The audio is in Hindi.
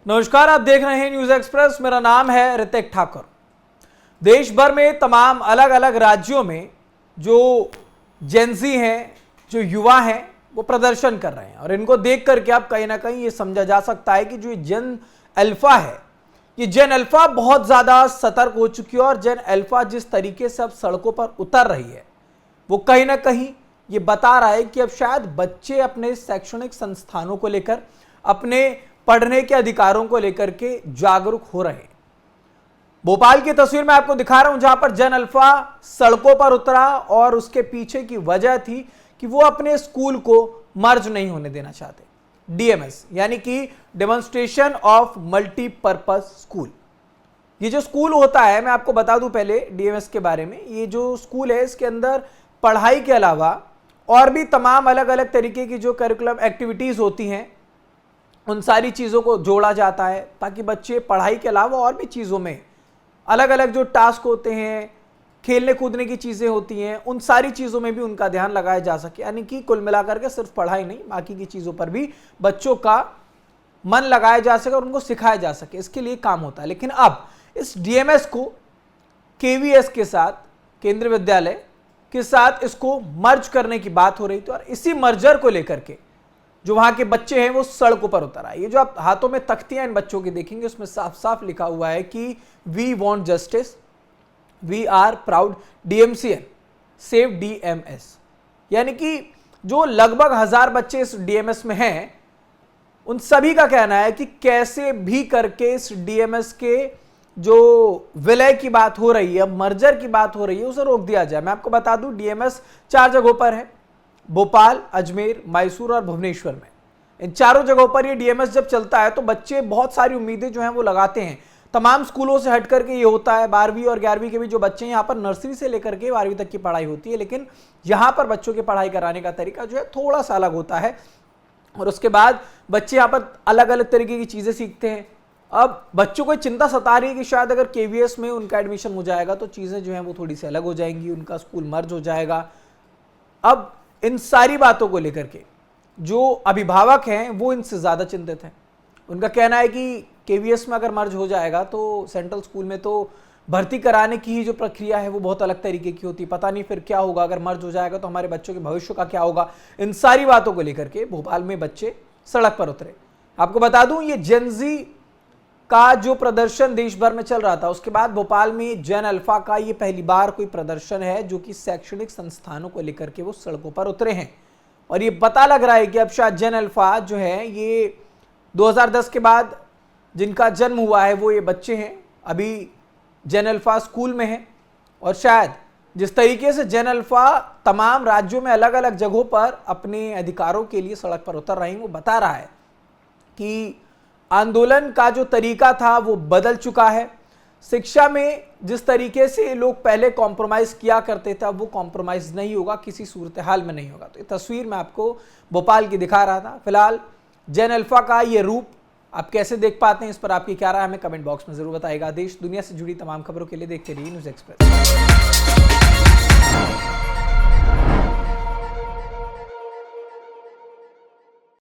नमस्कार, आप देख रहे हैं न्यूज एक्सप्रेस। मेरा नाम है ऋतिक ठाकुर। देश भर में तमाम अलग अलग राज्यों में जो जेनजी हैं, जो युवा हैं, वो प्रदर्शन कर रहे हैं और इनको देख करके आप कहीं ना कहीं ये समझा जा सकता है कि जो जेन अल्फा है, ये जेन अल्फा बहुत ज्यादा सतर्क हो चुकी है और जेन अल्फा जिस तरीके से अब सड़कों पर उतर रही है वो कहीं ना कहीं ये बता रहा है कि अब शायद बच्चे अपने शैक्षणिक संस्थानों को लेकर, अपने पढ़ने के अधिकारों को लेकर के जागरूक हो रहे हैं। भोपाल की तस्वीर मैं आपको दिखा रहा हूं जहां पर जेन अल्फा सड़कों पर उतरा और उसके पीछे की वजह थी कि वो अपने स्कूल को मर्ज नहीं होने देना चाहते। डीएमएस यानी कि डेमोन्स्ट्रेशन ऑफ मल्टीपर्पज स्कूल। ये जो स्कूल होता है, मैं आपको बता दूं पहले डीएमएस के बारे में। ये जो स्कूल है इसके अंदर पढ़ाई के अलावा और भी तमाम अलग अलग तरीके की जो करिकुलम एक्टिविटीज होती हैं उन सारी चीज़ों को जोड़ा जाता है ताकि बच्चे पढ़ाई के अलावा और भी चीज़ों में अलग अलग जो टास्क होते हैं, खेलने कूदने की चीज़ें होती हैं, उन सारी चीज़ों में भी उनका ध्यान लगाया जा सके। यानी कि कुल मिलाकर के सिर्फ पढ़ाई नहीं, बाकी की चीज़ों पर भी बच्चों का मन लगाया जा सके और उनको सिखाया जा सके, इसके लिए काम होता है। लेकिन अब इस डीएमएस को केवीएस के साथ, केंद्रीय विद्यालय के साथ इसको मर्ज करने की बात हो रही थी और इसी मर्जर को लेकर के जो वहां के बच्चे हैं वो सड़कों पर उतर आए। ये जो आप हाथों में तख्तियां इन बच्चों की देखेंगे उसमें साफ साफ लिखा हुआ है कि we want justice, we are proud DMCN, save DMS. यानी कि जो लगभग 1000 बच्चे इस डीएमएस में हैं उन सभी का कहना है कि कैसे भी करके इस डीएमएस के जो विलय की बात हो रही है, मर्जर की बात हो रही है, उसे रोक दिया जाए। मैं आपको बता दूं डीएमएस 4 जगहों पर है, भोपाल, अजमेर, मैसूर और भुवनेश्वर में। इन चारों जगहों पर ये डीएमएस जब चलता है तो बच्चे बहुत सारी उम्मीदें जो हैं वो लगाते हैं। तमाम स्कूलों से हट करके ये होता है। 12वीं और 11वीं के भी जो बच्चे हैं, यहाँ पर नर्सरी से लेकर के 12वीं तक की पढ़ाई होती है, लेकिन यहाँ पर बच्चों की पढ़ाई कराने का तरीका जो है थोड़ा सा अलग होता है और उसके बाद बच्चे यहाँ पर अलग अलग तरीके की चीज़ें सीखते हैं। अब बच्चों को चिंता सता रही है कि शायद अगर केवीएस में उनका एडमिशन हो जाएगा तो चीज़ें जो हैं वो थोड़ी सी अलग हो जाएंगी, उनका स्कूल मर्ज हो जाएगा। अब इन सारी बातों को लेकर के जो अभिभावक हैं वो इनसे ज़्यादा चिंतित हैं। उनका कहना है कि केवीएस में अगर मर्ज हो जाएगा तो सेंट्रल स्कूल में तो भर्ती कराने की ही जो प्रक्रिया है वो बहुत अलग तरीके की होती है। पता नहीं फिर क्या होगा, अगर मर्ज हो जाएगा तो हमारे बच्चों के भविष्य का क्या होगा। इन सारी बातों को लेकर के भोपाल में बच्चे सड़क पर उतरे। आपको बता दूं ये जेनजी का जो प्रदर्शन देश भर में चल रहा था, उसके बाद भोपाल में जेन अल्फा का ये पहली बार कोई प्रदर्शन है जो कि शैक्षणिक संस्थानों को लेकर के वो सड़कों पर उतरे हैं। और ये पता लग रहा है कि अब शायद जेन अल्फा जो है ये 2010 के बाद जिनका जन्म हुआ है वो ये बच्चे हैं, अभी जेन अल्फा स्कूल में है। और शायद जिस तरीके से जेन अल्फा तमाम राज्यों में अलग अलग जगहों पर अपने अधिकारों के लिए सड़क पर उतर रही है, वो बता रहा है कि आंदोलन का जो तरीका था वो बदल चुका है। शिक्षा में जिस तरीके से लोग पहले कॉम्प्रोमाइज किया करते थे, अब वो कॉम्प्रोमाइज नहीं होगा, किसी सूरत हाल में नहीं होगा। तो ये तस्वीर मैं आपको भोपाल की दिखा रहा था। फिलहाल जेन अल्फा का ये रूप आप कैसे देख पाते हैं, इस पर आपकी क्या राय हमें कमेंट बॉक्स में जरूर बताइएगा। देश दुनिया से जुड़ी तमाम खबरों के लिए देखते रहिए न्यूज एक्सप्रेस।